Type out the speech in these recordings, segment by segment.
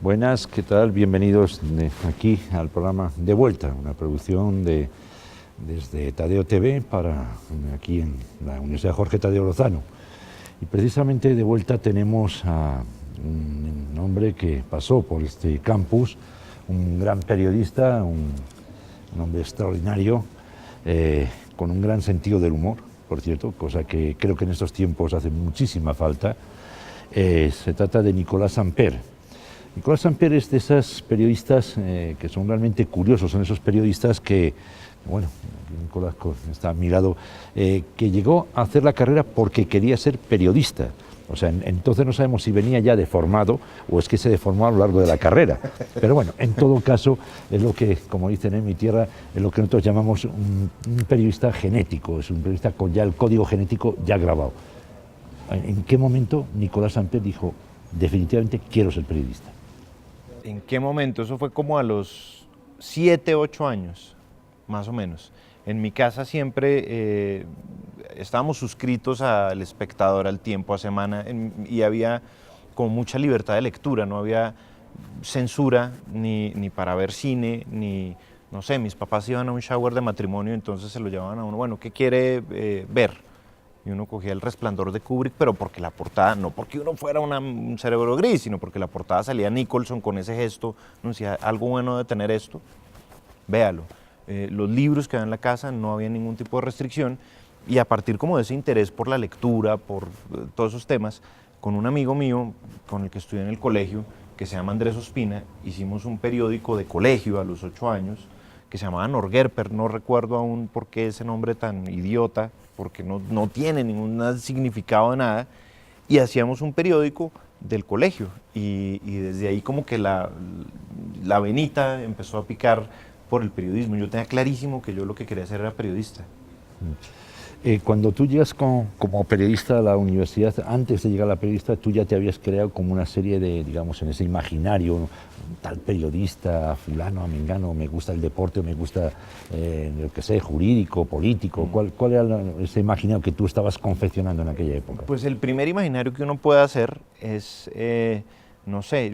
Buenas, ¿qué tal? Bienvenidos aquí al programa De Vuelta, una producción desde Tadeo TV para aquí en la Universidad Jorge Tadeo Lozano. Y precisamente de vuelta tenemos a un hombre que pasó por este campus, un gran periodista, un hombre extraordinario, con un gran sentido del humor, por cierto, cosa que creo que en estos tiempos hace muchísima falta. Se trata de Nicolás Samper. Nicolás Samper es de esas periodistas que son realmente curiosos, son esos periodistas que, bueno, Nicolás está a mi lado, que llegó a hacer la carrera porque quería ser periodista. O sea, entonces no sabemos si venía ya deformado o es que se deformó a lo largo de la carrera. Pero bueno, en todo caso, es lo que, como dicen en mi tierra, es lo que nosotros llamamos un periodista genético, es un periodista con ya el código genético ya grabado. ¿En qué momento Nicolás Samper dijo, definitivamente quiero ser periodista? ¿En qué momento? Eso fue como a los 7, 8 años, más o menos. En mi casa siempre estábamos suscritos al Espectador, al Tiempo, a Semana, y había como mucha libertad de lectura, no había censura ni para ver cine, ni, no sé, mis papás iban a un shower de matrimonio, entonces se lo llevaban a uno, bueno, ¿qué quiere ver? Y uno cogía El Resplandor de Kubrick, pero porque la portada, no porque uno fuera un cerebro gris, sino porque la portada salía Nicholson con ese gesto, no decía, algo bueno de tener esto, véalo. Los libros que había en la casa no había ningún tipo de restricción, y a partir como de ese interés por la lectura, por todos esos temas, con un amigo mío con el que estudié en el colegio, que se llama Andrés Ospina, hicimos un periódico de colegio a los 8 años, que se llamaba Norgerper, no recuerdo aún por qué ese nombre tan idiota, porque no tiene ningún significado de nada, y hacíamos un periódico del colegio, y desde ahí como que la venita empezó a picar por el periodismo. Yo tenía clarísimo que yo lo que quería hacer era periodista. Cuando tú llegas como periodista a la universidad, antes de llegar a la periodista, tú ya te habías creado como una serie de, digamos, en ese imaginario, tal periodista, fulano, amengano, me gusta el deporte, me gusta, lo que sé, jurídico, político. ¿Cuál era ese imaginario que tú estabas confeccionando en aquella época? Pues el primer imaginario que uno puede hacer es, no sé,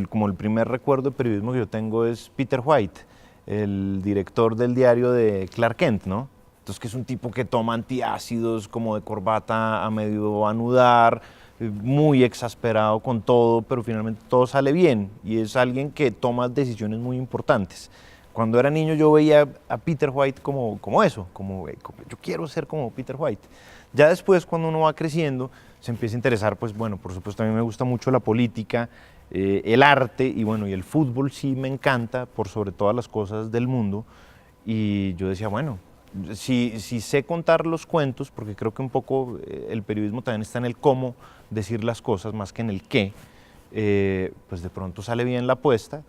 como el primer recuerdo de periodismo que yo tengo es Peter White, el director del diario de Clark Kent, ¿no? Entonces, que es un tipo que toma antiácidos, como de corbata a medio anudar, muy exasperado con todo, pero finalmente todo sale bien, y es alguien que toma decisiones muy importantes. Cuando era niño yo veía a Peter White como eso, como yo quiero ser como Peter White. Ya después, cuando uno va creciendo, se empieza a interesar, pues bueno, por supuesto a mí me gusta mucho la política, el arte, y bueno, y el fútbol sí me encanta por sobre todas las cosas del mundo, y yo decía, bueno, si sé contar los cuentos, porque creo que un poco el periodismo también está en el cómo decir las cosas más que en el qué, pues de pronto sale bien la apuesta,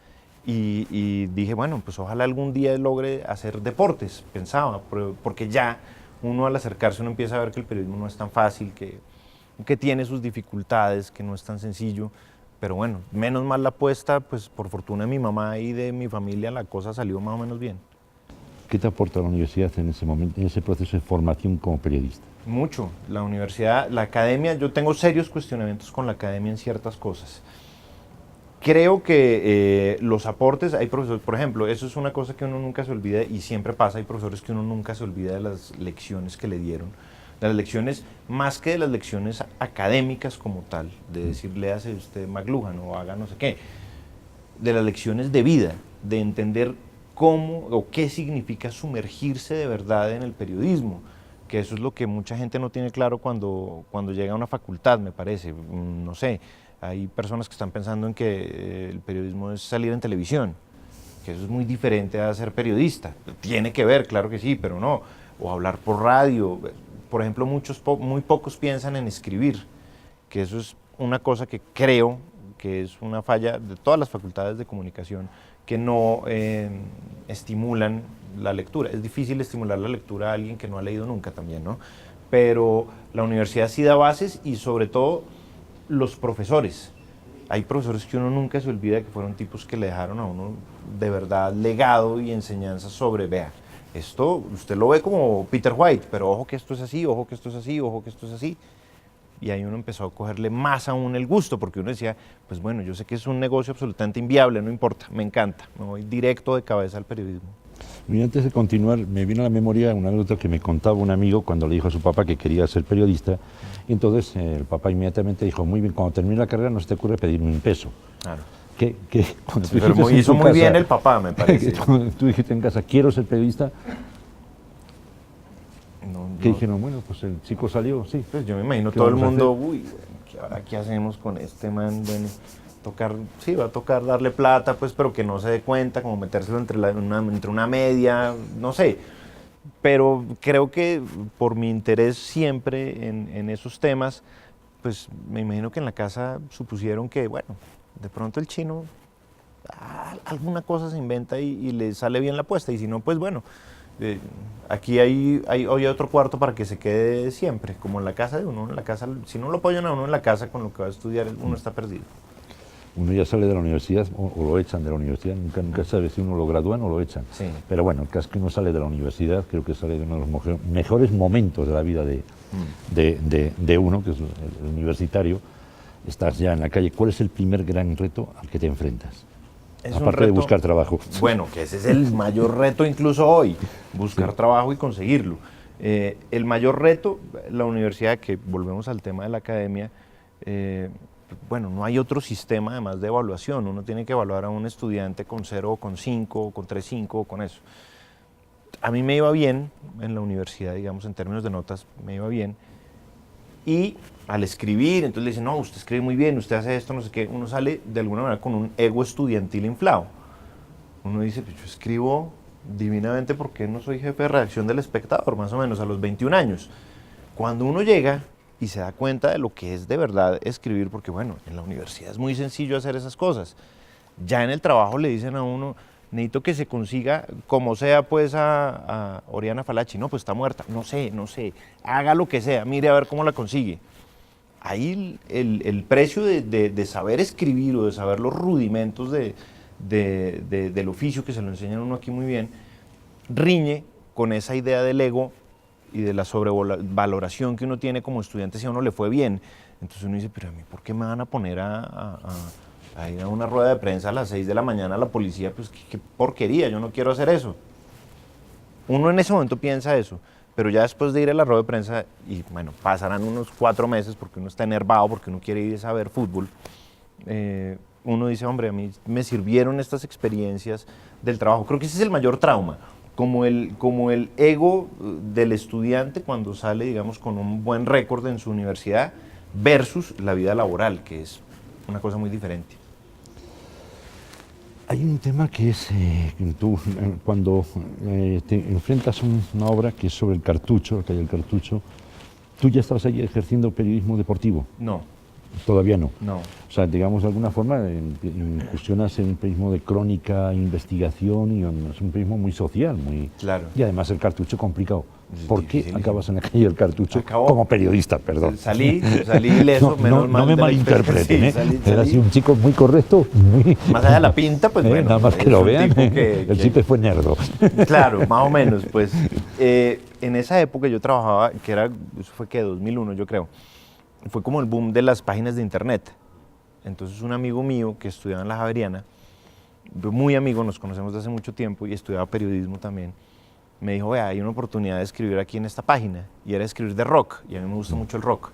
y dije, bueno, pues ojalá algún día logre hacer deportes, pensaba, porque ya uno al acercarse uno empieza a ver que el periodismo no es tan fácil, que tiene sus dificultades, que no es tan sencillo, pero bueno, menos mal la apuesta, pues por fortuna de mi mamá y de mi familia la cosa salió más o menos bien. ¿Qué te aporta la universidad en ese momento, en ese proceso de formación como periodista? Mucho. La universidad, la academia, yo tengo serios cuestionamientos con la academia en ciertas cosas. Creo que los aportes, hay profesores, por ejemplo, eso es una cosa que uno nunca se olvida y siempre pasa, hay profesores que uno nunca se olvida de las lecciones que le dieron, de las lecciones, más que de las lecciones académicas como tal, de decir, léase usted McLuhan o haga no sé qué, de las lecciones de vida, de entender cómo o qué significa sumergirse de verdad en el periodismo, que eso es lo que mucha gente no tiene claro cuando llega a una facultad, me parece. No sé, hay personas que están pensando en que el periodismo es salir en televisión, que eso es muy diferente a ser periodista. Tiene que ver, claro que sí, pero no. O hablar por radio. Por ejemplo, muy pocos piensan en escribir, que eso es una cosa que creo que es una falla de todas las facultades de comunicación, que no estimulan la lectura. Es difícil estimular la lectura a alguien que no ha leído nunca también, ¿no? Pero la universidad sí da bases, y sobre todo los profesores. Hay profesores que uno nunca se olvida que fueron tipos que le dejaron a uno de verdad legado y enseñanza sobre, vea, esto usted lo ve como Peter White, pero ojo que esto es así, ojo que esto es así, ojo que esto es así. y ahí uno empezó a cogerle más aún el gusto, porque uno decía, pues bueno, yo sé que es un negocio absolutamente inviable, no importa, me encanta, me voy directo de cabeza al periodismo. Y antes de continuar, me viene a la memoria una anécdota que me contaba un amigo cuando le dijo a su papá que quería ser periodista, y entonces el papá inmediatamente dijo, muy bien, cuando termine la carrera no se te ocurre pedirme un peso. Claro. Cuando tú Pero dijiste hizo en tu muy casa, bien el papá, me parece. tú dijiste en casa, quiero ser periodista, No, que dijeron, bueno, pues el chico salió, sí. pues yo me imagino ¿Qué todo el vamos a mundo, uy, ahora qué hacemos con este man, bueno, sí, va a tocar darle plata, pues, pero que no se dé cuenta, como metérselo entre una media, no sé. Pero creo que por mi interés siempre en esos temas, pues me imagino que en la casa supusieron que, bueno, de pronto el chino alguna cosa se inventa y le sale bien la apuesta, y si no, pues bueno, aquí hay otro cuarto para que se quede siempre, como en la casa de uno. En la casa, si no lo apoyan a uno en la casa con lo que va a estudiar, uno está perdido. Uno ya sale de la universidad o lo echan de la universidad, nunca sabe si uno lo gradúan o lo echan. Sí. Pero bueno, el caso es que uno sale de la universidad, creo que sale de uno de los mejores momentos de la vida de uno, que es el universitario. Estás ya en la calle. ¿Cuál es el primer gran reto al que te enfrentas? Aparte de buscar trabajo. Bueno, que ese es el mayor reto incluso hoy, buscar trabajo y conseguirlo. El mayor reto, la universidad, que volvemos al tema de la academia, bueno, no hay otro sistema además de evaluación. Uno tiene que evaluar a un estudiante con 0, con 5, con 3.5, con eso. A mí me iba bien en la universidad, digamos, en términos de notas, me iba bien. Y al escribir, entonces le dicen, no, usted escribe muy bien, usted hace esto, no sé qué. Uno sale de alguna manera con un ego estudiantil inflado. Uno dice, pues yo escribo divinamente porque no soy jefe de redacción del Espectador, más o menos a los 21 años. Cuando uno llega y se da cuenta de lo que es de verdad escribir, porque bueno, en la universidad es muy sencillo hacer esas cosas. Ya en el trabajo le dicen a uno, necesito que se consiga, como sea, pues a Oriana Falachi. No, pues está muerta. No sé, haga lo que sea, mire a ver cómo la consigue. Ahí el precio de saber escribir o de saber los rudimentos del oficio, que se lo enseñan a uno aquí muy bien, riñe con esa idea del ego y de la sobrevaloración que uno tiene como estudiante si a uno le fue bien. Entonces uno dice, pero a mí, ¿por qué me van a poner a ir a una rueda de prensa a las 6 de la mañana a la policía? Pues qué porquería, yo no quiero hacer eso. Uno en ese momento piensa eso, pero ya después de ir a la rueda de prensa, y bueno, pasarán unos 4 meses porque uno está enervado, porque uno quiere ir a ver fútbol, uno dice, hombre, a mí me sirvieron estas experiencias del trabajo. Creo que ese es el mayor trauma, como el ego del estudiante cuando sale, digamos, con un buen récord en su universidad versus la vida laboral, que es una cosa muy diferente. Hay un tema que es tú cuando te enfrentas a una obra que es sobre el cartucho, la calle del cartucho, ¿tú ya estabas ahí ejerciendo periodismo deportivo? No. Todavía no. No. O sea, digamos, de alguna forma incursionas en un periodismo de crónica, investigación, y es un periodismo muy social, muy... Claro. Y además el cartucho complicado. ¿Por qué acabas en la calle del cartucho Acabó. como periodista, perdón? Salí ileso, menos mal. No me malinterpreten, sí, Era así un chico muy correcto, muy... Más allá de la pinta, pues bueno. Nada más que lo vean, el chico fue nerdo. Claro, más o menos, pues. En esa época yo trabajaba, eso fue que 2001 yo creo, fue como el boom de las páginas de internet. Entonces un amigo mío que estudiaba en la Javeriana, muy amigo, nos conocemos desde hace mucho tiempo y estudiaba periodismo también, me dijo, vea, hay una oportunidad de escribir aquí en esta página, y era escribir de rock, y a mí me gusta mucho el rock.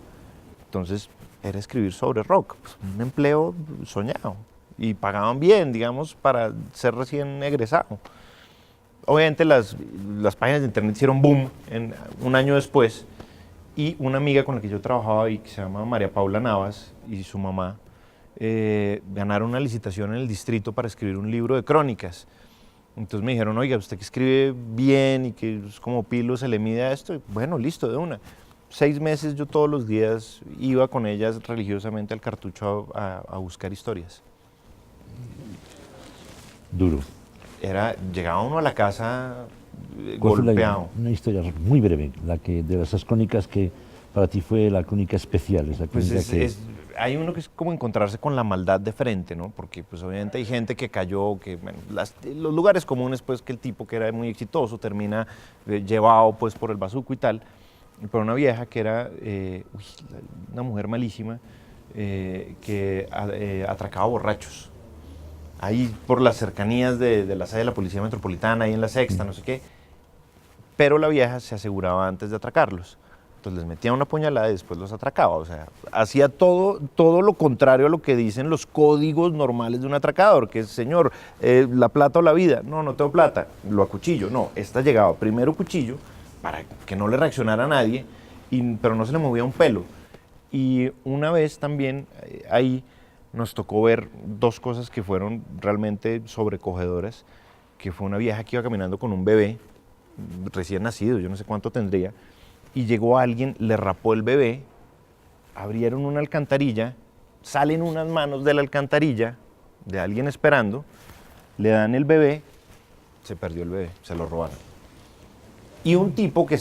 Entonces era escribir sobre rock, pues, un empleo soñado, y pagaban bien, digamos, para ser recién egresado. Obviamente las páginas de internet hicieron boom un año después, y una amiga con la que yo trabajaba ahí, que se llama María Paula Navas, y su mamá, ganaron una licitación en el distrito para escribir un libro de crónicas. Entonces me dijeron, oiga, usted que escribe bien y que es como pilo se le mide a esto, y bueno, listo, de una. 6 meses yo todos los días iba con ellas religiosamente al cartucho a buscar historias. Duro. Llegaba uno a la casa golpeado. Una historia muy breve, de esas crónicas que para ti fue la crónica especial. Esa crónica hay uno que es como encontrarse con la maldad de frente, ¿no? Porque pues obviamente hay gente que cayó, que bueno, los lugares comunes, pues que el tipo que era muy exitoso termina llevado pues por el bazuco y tal. Pero una vieja que era una mujer malísima que atracaba borrachos. Ahí por las cercanías de la sede de la Policía Metropolitana, ahí en la Sexta, no sé qué. Pero la vieja se aseguraba antes de atracarlos. Entonces les metía una puñalada y después los atracaba. O sea, hacía todo lo contrario a lo que dicen los códigos normales de un atracador, que es, señor, la plata o la vida. No, no tengo plata, lo acuchillo. No, esta llegaba primero cuchillo para que no le reaccionara a nadie, pero no se le movía un pelo. Y una vez también ahí nos tocó ver dos cosas que fueron realmente sobrecogedoras, que fue una vieja que iba caminando con un bebé recién nacido, yo no sé cuánto tendría, y llegó alguien, le rapó el bebé, abrieron una alcantarilla, salen unas manos de la alcantarilla de alguien esperando, le dan el bebé, se perdió el bebé, se lo robaron. Y un tipo que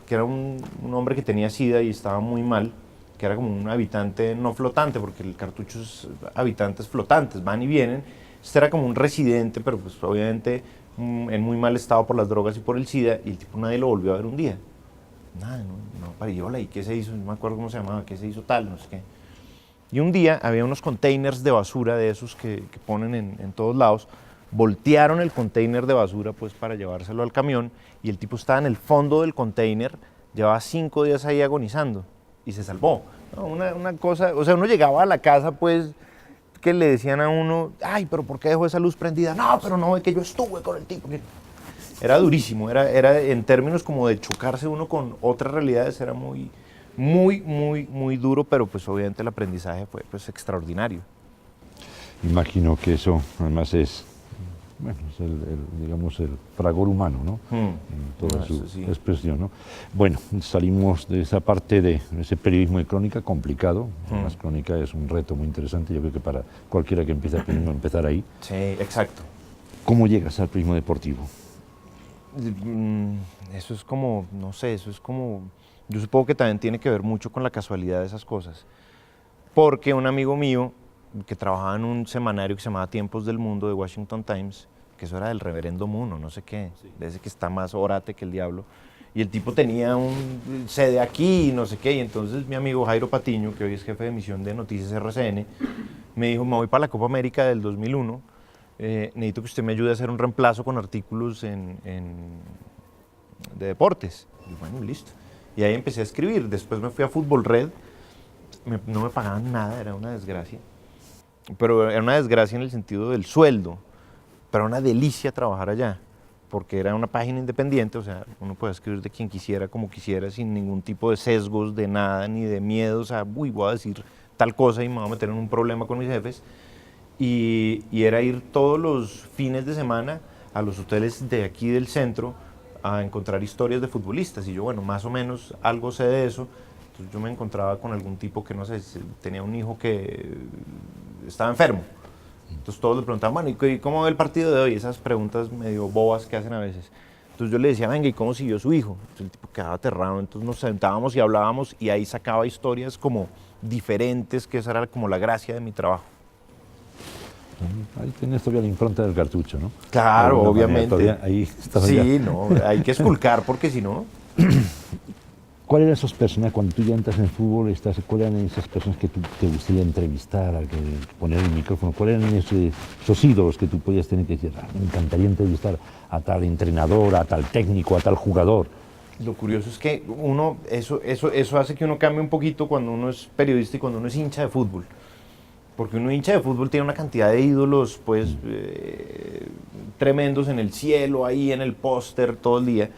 era un hombre que tenía SIDA y estaba muy mal, que era como un habitante no flotante, porque el cartucho es habitantes flotantes, van y vienen. Este era como un residente, pero pues obviamente en muy mal estado por las drogas y por el SIDA, y el tipo nadie lo volvió a ver un día. Nada, no parillola, ¿y qué se hizo? No me acuerdo cómo se llamaba, qué se hizo tal, no sé qué. Y un día había unos containers de basura de esos que ponen en todos lados, voltearon el container de basura pues para llevárselo al camión, y el tipo estaba en el fondo del container, llevaba 5 días ahí agonizando, y se salvó. ¿No? Una cosa, o sea, uno llegaba a la casa pues que le decían a uno, ay, pero ¿por qué dejó esa luz prendida? No, pero no, es que yo estuve con el tipo. Era durísimo, era en términos como de chocarse uno con otras realidades, era muy duro, pero pues obviamente el aprendizaje fue pues extraordinario. Imagino que eso además es, bueno, digamos, el fragor humano, ¿no? En toda su expresión, ¿no? Bueno, salimos de esa parte de ese periodismo de crónica complicado. Además, crónica es un reto muy interesante, yo creo que para cualquiera que empiece a empezar ahí. Sí, exacto. ¿Cómo llegas al periodismo deportivo? Eso es como, no sé, eso es como, yo supongo que también tiene que ver mucho con la casualidad de esas cosas. Porque un amigo mío que trabajaba en un semanario que se llamaba Tiempos del Mundo de Washington Times, que eso era del reverendo Muno, no sé qué, de ese que está más orate que el diablo, y el tipo tenía un sede aquí y no sé qué, y entonces mi amigo Jairo Patiño, que hoy es jefe de emisión de Noticias RCN, me dijo, me voy para la Copa América del 2001, necesito que usted me ayude a hacer un reemplazo con artículos de deportes. Y bueno, listo. Y ahí empecé a escribir, después me fui a Fútbol Red, no me pagaban nada, era una desgracia. Pero era una desgracia en el sentido del sueldo, pero era una delicia trabajar allá, porque era una página independiente, o sea, uno podía escribir de quien quisiera, como quisiera, sin ningún tipo de sesgos, de nada, ni de miedo, o sea, voy a decir tal cosa y me voy a meter en un problema con mis jefes. Y era ir todos los fines de semana a los hoteles de aquí del centro a encontrar historias de futbolistas, y yo, bueno, más o menos algo sé de eso. Entonces yo me encontraba con algún tipo que, no sé, tenía un hijo que estaba enfermo. Entonces todos le preguntaban, bueno, ¿y cómo ve el partido de hoy? Esas preguntas medio bobas que hacen a veces. Entonces yo le decía, venga, ¿y cómo siguió su hijo? Entonces el tipo quedaba aterrado, entonces nos sentábamos y hablábamos, y ahí sacaba historias como diferentes, que esa era como la gracia de mi trabajo. Ahí tenés todavía la impronta del cartucho, ¿no? Claro, obviamente. Ahí está. Sí, no, hay que esculcar porque si no... ¿Cuáles eran esos personajes, cuando tú ya entras en el fútbol, cuáles eran esas personas que tú te gustaría entrevistar, poner el micrófono? ¿Cuáles eran esos ídolos que tú podías tener que decir, me encantaría entrevistar a tal entrenador, a tal técnico, a tal jugador? Lo curioso es que eso hace que uno cambie un poquito cuando uno es periodista y cuando uno es hincha de fútbol. Porque uno hincha de fútbol tiene una cantidad de ídolos, pues, tremendos en el cielo, ahí en el póster todo el día.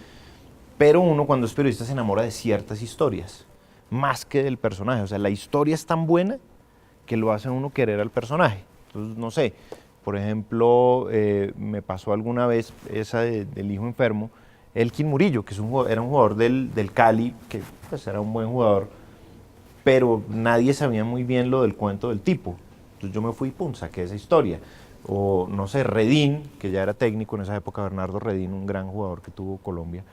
Pero uno cuando es periodista se enamora de ciertas historias, más que del personaje. O sea, la historia es tan buena que lo hace a uno querer al personaje. Entonces, no sé, por ejemplo, me pasó alguna vez esa del hijo enfermo, Elkin Murillo, que era un jugador del Cali, que pues era un buen jugador, pero nadie sabía muy bien lo del cuento del tipo. Entonces yo me fui y saqué esa historia. O, no sé, Redín, que ya era técnico en esa época, Bernardo Redín, un gran jugador que tuvo Colombia.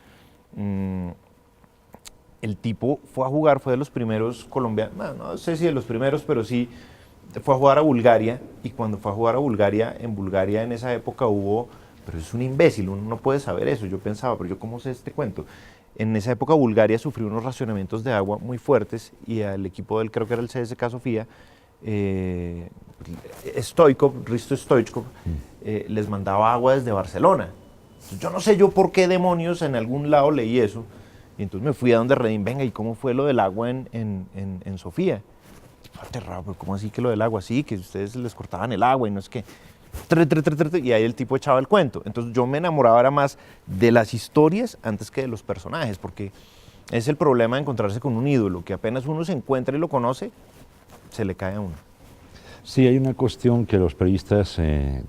El tipo fue a jugar, fue de los primeros colombianos, no sé si de los primeros, pero sí fue a jugar a Bulgaria, y cuando fue a jugar a Bulgaria, en esa época hubo pero es un imbécil, uno no puede saber eso. Yo pensaba, pero yo cómo sé este cuento. En esa época Bulgaria sufrió unos racionamientos de agua muy fuertes y al equipo del, creo que era el CSKA Sofía, Risto Stoichkov, les mandaba agua desde Barcelona. Entonces, yo no sé yo por qué demonios en algún lado leí eso. Y entonces me fui a donde Redín, venga, ¿y cómo fue lo del agua en Sofía? Aterrado, pero ¿cómo así que lo del agua? Sí, que ustedes les cortaban el agua y no es que... Y ahí el tipo echaba el cuento. Entonces yo me enamoraba era más de las historias antes que de los personajes, porque es el problema de encontrarse con un ídolo, que apenas uno se encuentra y lo conoce, se le cae a uno. Sí, hay una cuestión que los periodistas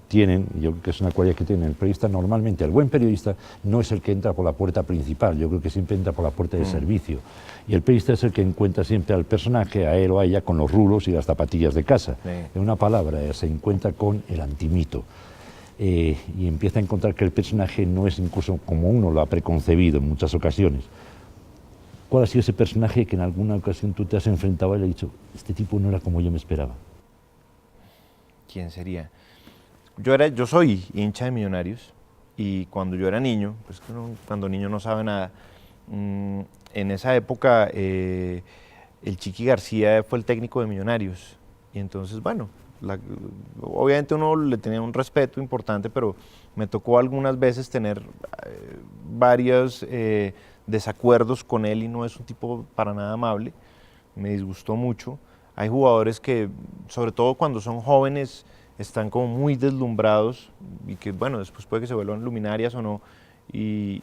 tienen, y yo creo que es una cualidad que tiene el periodista normalmente. El buen periodista no es el que entra por la puerta principal, yo creo que siempre entra por la puerta de servicio. Y el periodista es el que encuentra siempre al personaje, a él o a ella, con los rulos y las zapatillas de casa. Sí. En una palabra, se encuentra con el antimito. Y empieza a encontrar que el personaje no es incluso como uno lo ha preconcebido en muchas ocasiones. ¿Cuál ha sido ese personaje que en alguna ocasión tú te has enfrentado a él y has dicho, este tipo no era como yo me esperaba? ¿Quién sería? Yo soy hincha de Millonarios y cuando yo era niño, pues cuando niño no sabe nada, en esa época el Chiqui García fue el técnico de Millonarios y entonces bueno, obviamente uno le tenía un respeto importante, pero me tocó algunas veces tener varios desacuerdos con él y no es un tipo para nada amable, me disgustó mucho. Hay jugadores que, sobre todo cuando son jóvenes, están como muy deslumbrados y que, bueno, después puede que se vuelvan luminarias o no y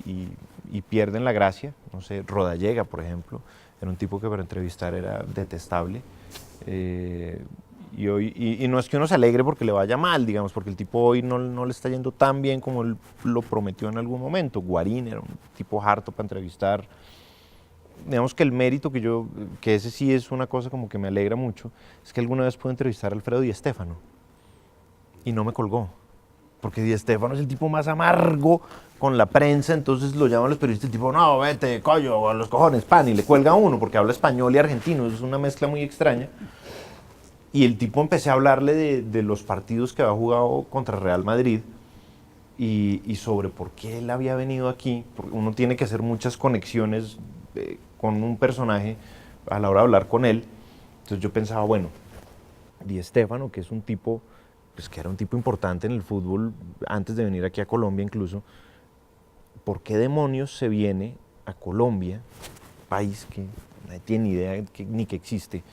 pierden la gracia. No sé, Rodallega, por ejemplo, era un tipo que para entrevistar era detestable. Y no es que uno se alegre porque le vaya mal, digamos, porque el tipo hoy no le está yendo tan bien como él lo prometió en algún momento. Guarín era un tipo harto para entrevistar. Digamos que el mérito que ese sí es una cosa como que me alegra mucho, es que alguna vez pude entrevistar a Alfredo Di Stéfano y no me colgó, porque Di Stéfano es el tipo más amargo con la prensa, entonces lo llaman los periodistas, el tipo, no, vete, coño, a los cojones, pan, y le cuelga a uno, porque habla español y argentino, es una mezcla muy extraña. Y el tipo empecé a hablarle de los partidos que había jugado contra Real Madrid y sobre por qué él había venido aquí, porque uno tiene que hacer muchas conexiones con un personaje a la hora de hablar con él. Entonces yo pensaba, bueno, Di Stéfano, que es un tipo, pues que era un tipo importante en el fútbol antes de venir aquí a Colombia incluso, ¿por qué demonios se viene a Colombia, país que nadie tiene ni idea ni que existe,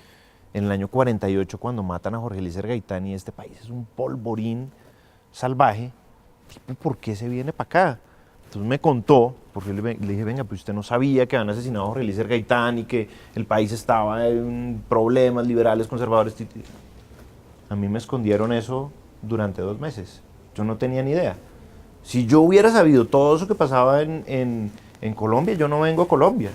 en el año 48 cuando matan a Jorge Eliezer Gaitán y este país es un polvorín salvaje? ¿Por qué se viene para acá? Entonces me contó, porque le dije, venga, pues usted no sabía que habían asesinado a Jorge Eliezer Gaitán y que el país estaba en problemas liberales, conservadores. A mí me escondieron eso durante 2 meses. Yo no tenía ni idea. Si yo hubiera sabido todo eso que pasaba en Colombia, yo no vengo a Colombia.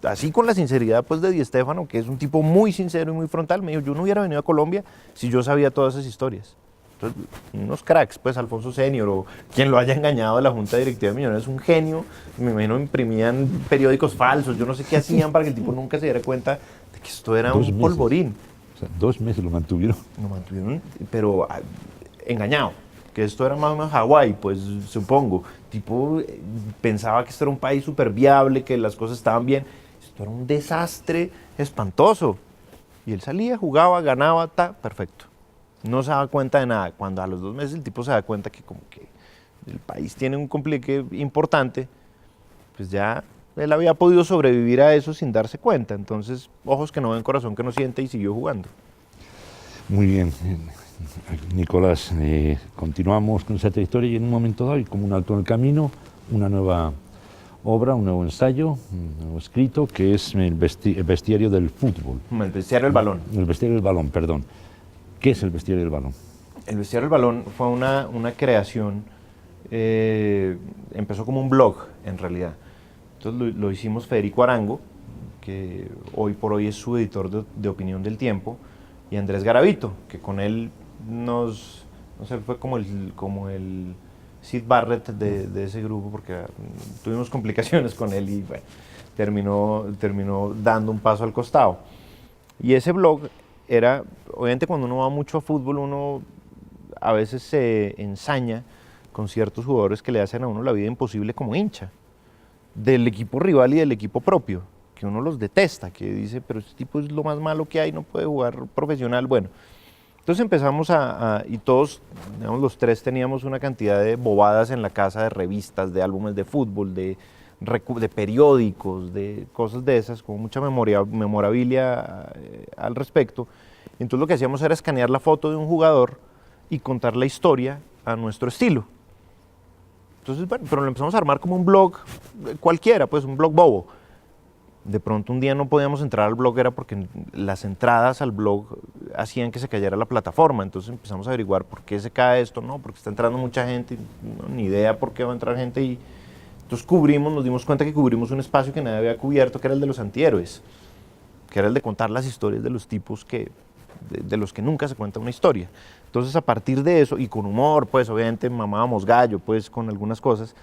Así con la sinceridad pues de Di Stéfano, que es un tipo muy sincero y muy frontal, me dijo, yo no hubiera venido a Colombia si yo sabía todas esas historias. Entonces, unos cracks, pues Alfonso Senior o quien lo haya engañado de la Junta Directiva de Millonarios, es un genio. Me imagino imprimían periódicos falsos, yo no sé qué hacían para que el tipo nunca se diera cuenta de que esto era un polvorín. O sea, 2 meses lo mantuvieron. Lo mantuvieron, pero engañado, que esto era más o menos Hawái, pues supongo. Tipo pensaba que esto era un país súper viable, que las cosas estaban bien. Esto era un desastre espantoso. Y él salía, jugaba, ganaba, perfecto. No se daba cuenta de nada. Cuando a los 2 meses el tipo se da cuenta que como que el país tiene un complique importante, pues ya él había podido sobrevivir a eso sin darse cuenta. Entonces, ojos que no ven, corazón que no siente, y siguió jugando. Muy bien, Nicolás, continuamos con esa trayectoria y en un momento dado, y como un alto en el camino, una nueva obra, un nuevo ensayo, un nuevo escrito, que es el bestiario del fútbol. El bestiario del balón. El bestiario del balón, perdón. ¿Qué es el bestiario del balón? El bestiario del balón fue una creación, empezó como un blog en realidad. Entonces lo hicimos Federico Arango, que hoy por hoy es su editor de opinión del Tiempo, y Andrés Garavito, que con él no sé, fue como el Sid Barrett de ese grupo, porque tuvimos complicaciones con él y bueno, terminó dando un paso al costado. Y ese blog era, obviamente cuando uno va mucho a fútbol, uno a veces se ensaña con ciertos jugadores que le hacen a uno la vida imposible como hincha, del equipo rival y del equipo propio, que uno los detesta, que dice, pero este tipo es lo más malo que hay, no puede jugar profesional. Bueno, entonces empezamos y todos, digamos, los tres teníamos una cantidad de bobadas en la casa, de revistas, de álbumes de fútbol, de periódicos, de cosas de esas, con mucha memorabilia al respecto. Entonces lo que hacíamos era escanear la foto de un jugador y contar la historia a nuestro estilo. Entonces, bueno, pero lo empezamos a armar como un blog cualquiera, pues un blog bobo. De pronto un día no podíamos entrar al blog, era porque las entradas al blog hacían que se cayera la plataforma. Entonces empezamos a averiguar por qué se cae esto, no, porque está entrando mucha gente, no, ni idea por qué va a entrar gente. Y entonces nos dimos cuenta que cubrimos un espacio que nadie había cubierto, que era el de los antihéroes, que era el de contar las historias de los tipos de los que nunca se cuenta una historia. Entonces a partir de eso, y con humor, pues obviamente mamábamos gallo, pues con algunas cosas,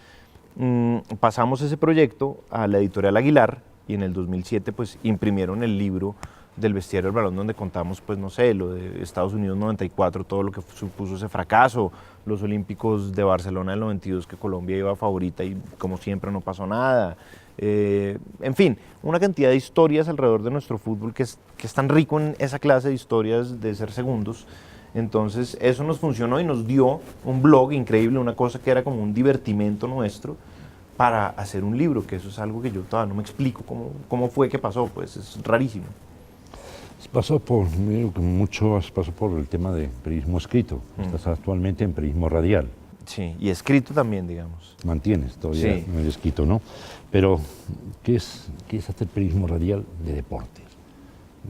pasamos ese proyecto a la editorial Aguilar, y en el 2007 pues imprimieron el libro del Bestiario del Balón, donde contamos, pues no sé, lo de Estados Unidos 94, todo lo que supuso ese fracaso, los Olímpicos de Barcelona del 92, que Colombia iba favorita y como siempre no pasó nada. En fin, una cantidad de historias alrededor de nuestro fútbol que es tan rico en esa clase de historias de ser segundos. Entonces eso nos funcionó y nos dio un blog increíble, una cosa que era como un divertimento nuestro, para hacer un libro, que eso es algo que yo todavía no me explico cómo fue que pasó, pues es rarísimo. Pasó por el tema de periodismo escrito, estás actualmente en periodismo radial. Sí, y escrito también, digamos. Mantienes todavía Sí. el escrito, ¿no? Pero, ¿qué es hacer periodismo radial de deportes?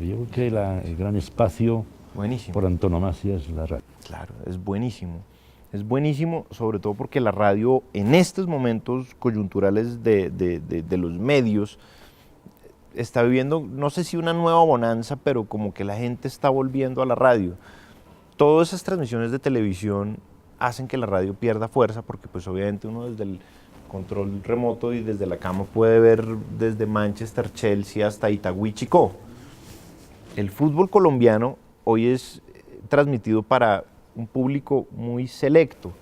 Yo creo que el gran espacio Buenísimo. por antonomasia es la radio. Claro, es buenísimo. Es buenísimo, sobre todo porque la radio en estos momentos coyunturales de los medios está viviendo, no sé si una nueva bonanza, pero como que la gente está volviendo a la radio. Todas esas transmisiones de televisión hacen que la radio pierda fuerza, porque pues obviamente uno desde el control remoto y desde la cama puede ver desde Manchester, Chelsea hasta Itagüí, Chicó. El fútbol colombiano hoy es transmitido para un público muy selecto.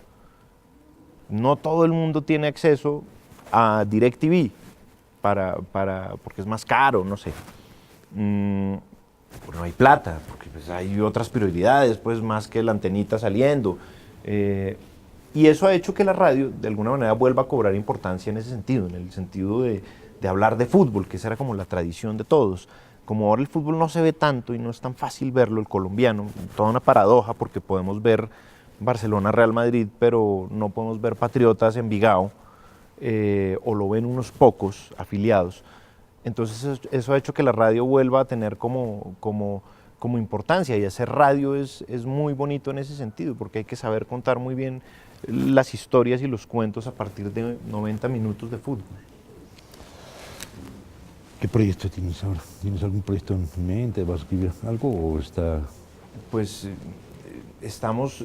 No todo el mundo tiene acceso a DirecTV porque es más caro, no sé. Porque no hay plata, porque pues hay otras prioridades, pues más que la antenita saliendo. Y eso ha hecho que la radio de alguna manera vuelva a cobrar importancia en ese sentido, en el sentido de hablar de fútbol, que esa era como la tradición de todos. Como ahora el fútbol no se ve tanto y no es tan fácil verlo, el colombiano, toda una paradoja, porque podemos ver Barcelona-Real Madrid, pero no podemos ver Patriotas Envigado, o lo ven unos pocos afiliados. Entonces eso ha hecho que la radio vuelva a tener como importancia, y hacer radio es muy bonito en ese sentido, porque hay que saber contar muy bien las historias y los cuentos a partir de 90 minutos de fútbol. ¿Qué proyecto tienes ahora? ¿Tienes algún proyecto en mente? ¿Vas a escribir algo o está...? Pues estamos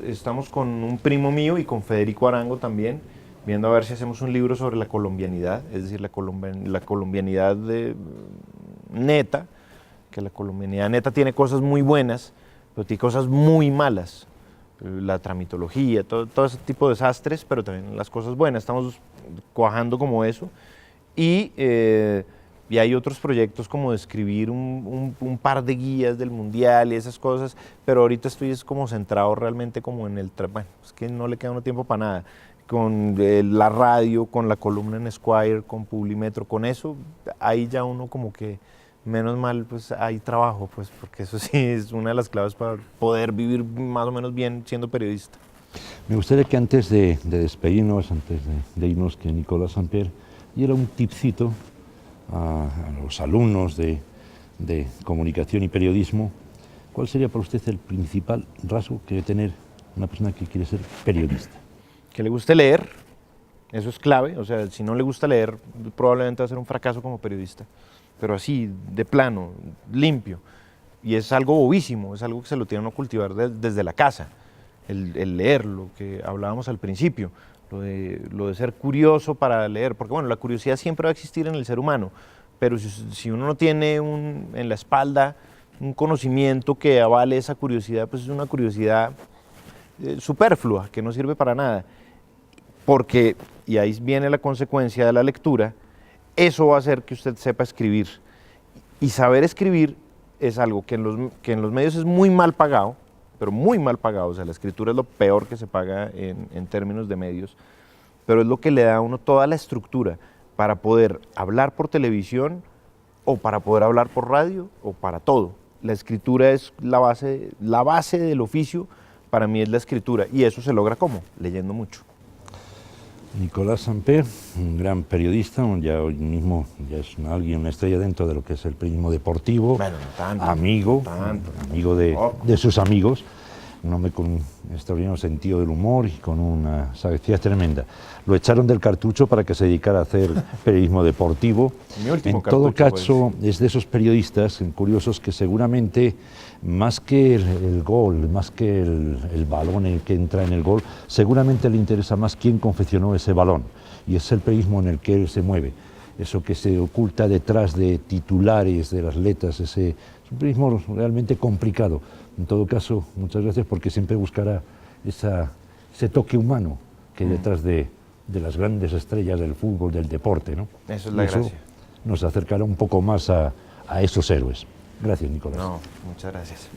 con un primo mío y con Federico Arango también, viendo a ver si hacemos un libro sobre la colombianidad, es decir, la colombianidad neta, que la colombianidad neta tiene cosas muy buenas, pero tiene cosas muy malas. La tramitología, todo ese tipo de desastres, pero también las cosas buenas. Estamos cuajando como eso. Y hay otros proyectos como de escribir un par de guías del Mundial y esas cosas, pero ahorita estoy como centrado realmente como en bueno, es que no le queda uno tiempo para nada. Con la radio, con la columna en Esquire, con Publimetro, con eso, ahí ya uno como que, menos mal, pues hay trabajo, pues, porque eso sí es una de las claves para poder vivir más o menos bien siendo periodista. Me gustaría que antes de despedirnos, antes de irnos, que Nicolás Samper diera un tipcito a los alumnos de comunicación y periodismo. ¿Cuál sería para usted el principal rasgo que debe tener una persona que quiere ser periodista? Que le guste leer, eso es clave. O sea, si no le gusta leer, probablemente va a ser un fracaso como periodista, pero así, de plano, limpio. Y es algo bobísimo, es algo que se lo tiene uno a cultivar desde la casa, el leer, lo que hablábamos al principio, lo de ser curioso para leer, porque bueno, la curiosidad siempre va a existir en el ser humano, pero si uno no tiene en la espalda un conocimiento que avale esa curiosidad, pues es una curiosidad superflua, que no sirve para nada. porque, y ahí viene la consecuencia de la lectura, eso va a hacer que usted sepa escribir. Y saber escribir es algo que en los medios es muy mal pagado, pero muy mal pagado. O sea, la escritura es lo peor que se paga en términos de medios, pero es lo que le da a uno toda la estructura para poder hablar por televisión o para poder hablar por radio o para todo. La escritura es la base del oficio, para mí es la escritura, y eso se logra ¿cómo? Leyendo mucho. Nicolás Samper, un gran periodista, ya hoy mismo ya es una estrella dentro de lo que es el periodismo deportivo, Bueno, no tanto, amigo de sus amigos, un hombre con un extraordinario sentido del humor y con una sagacidad tremenda. Lo echaron del cartucho para que se dedicara a hacer periodismo deportivo. En todo caso, pues, es de esos periodistas curiosos que seguramente, más que el gol, más que el balón que entra en el gol, seguramente le interesa más quién confeccionó ese balón. Y es el periodismo en el que él se mueve. Eso que se oculta detrás de titulares, de las letras, es un periodismo realmente complicado. En todo caso, muchas gracias, porque siempre buscará ese toque humano que hay detrás de las grandes estrellas del fútbol, del deporte, ¿no? Eso es la gracia. Nos acercará un poco más a esos héroes. Gracias, Nicolás. No, muchas gracias.